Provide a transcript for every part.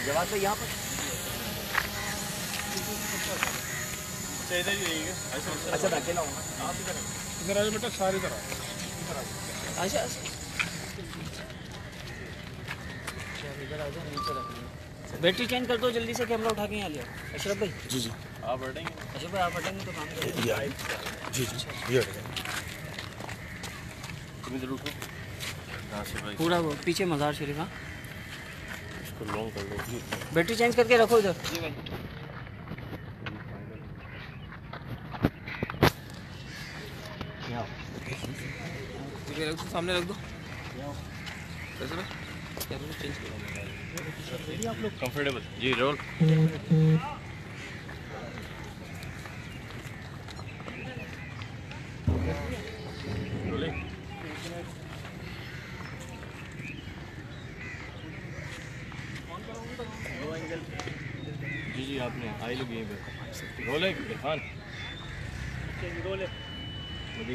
जवाब भाई यहाँ पर इधर ही रहेगा। अच्छा मैं अकेला हूँ। आप इधर आ बेटा, सारे इधर अच्छा इधर आ जाओ, नीचे रख लो। बैटरी चेंज कर दो जल्दी से, कैमरा उठा के यहाँ ले आओ। अशरफ भाई जी जी आप हटेंगे। अशरफ भाई आप हटेंगे तो काम करेंगे। जी जी ये तुम इधर उठो। भाई पूरा वो पीछे मज़ार शरीफ। हाँ इसको लॉन्ग कर लो। बैटरी चेंज करके रखो इधर। जी भाई रख दो, सामने रख दो। कैसे भाई चेंज करो आप लोग कंफर्टेबल। जी रोल। जी जी आपने आई लोग यहीं पे रोल है इरफान।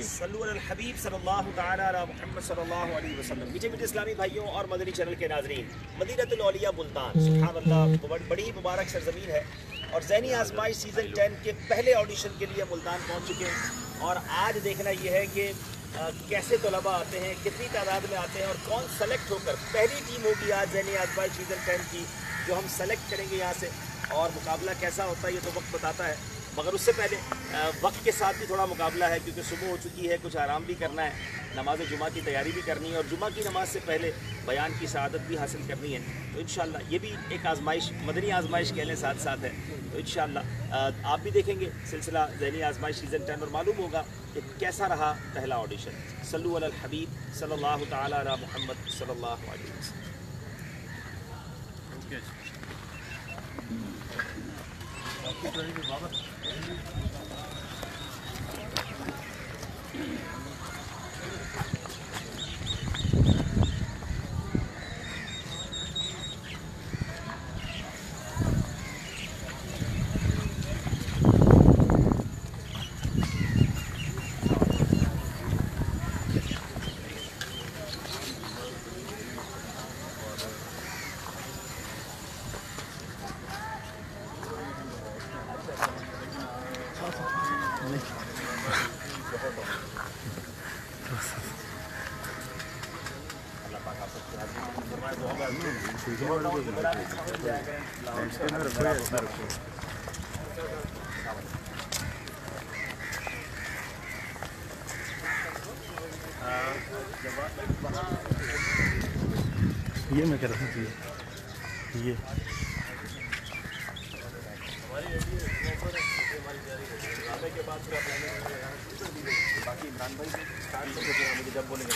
सल्लु अलल हबीब सल्लल्लाहु तआला अला मुहम्मद सल्लल्लाहु अलैहि वसल्लम। मीठे मीठे इस्लामी भाइयों और मदनी चैनल के नाज़रीन, मदीनतुल औलिया मुल्तान सुभान अल्लाह बड़ी मुबारक सरजमीन है और ज़हनी आजमाइश सीज़न 10 के पहले ऑडिशन के लिए मुल्तान पहुंच चुके हैं। और आज देखना यह है कि कैसे तलबा आते हैं, कितनी तादाद में आते हैं और कौन सेलेक्ट होकर पहली टीम होगी आज ज़हनी आजमाइश सीज़न 10 की जो हम सेलेक्ट करेंगे यहाँ से। और मुकाबला कैसा होता है ये तो वक्त बताता है, मगर उससे पहले वक्त के साथ भी थोड़ा मुकाबला है क्योंकि सुबह हो चुकी है, कुछ आराम भी करना है, नमाज जुमा की तैयारी भी करनी है और जुमा की नमाज से पहले बयान की शहादत भी हासिल करनी है। तो इंशाअल्लाह ये भी एक आजमाइश, मदनी आजमाइश कह लें, साथ साथ है। तो इंशाअल्लाह आप भी देखेंगे सिलसिला ज़हनी आजमाइश सीज़न 10 और मालूम होगा कि कैसा रहा पहला ऑडिशन। सल्लु अलल हबीब सल्लल्लाहु तआला अला मुहम्मद सल्लल्लाहु अलैहि वसल्लम। ये मैं कह रहा हूँ ये के बाद बाकी इमरान भाई स्टार्ट करके मुझे जब बोलेंगे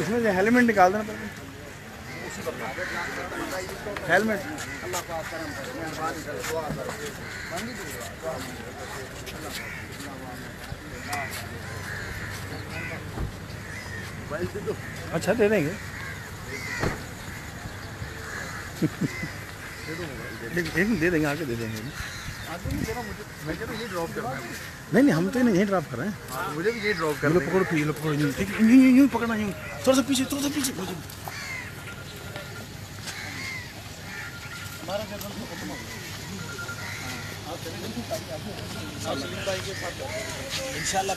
इसमें से हेलमेट निकाल देना पड़ेगा। हेलमेट अच्छा दे देंगे। एक दे देंगे, आके दे देंगे। मैं कह रहा हूँ ये ड्रॉप करना है। नहीं हम तो यही ड्रॉप कर रहे हैं। मुझे भी ये ड्रॉप कर पकड़ो पीछे पकड़ो, यूँ पकड़ना, यूँ थोड़ा सा पीछे इंशाल्लाह।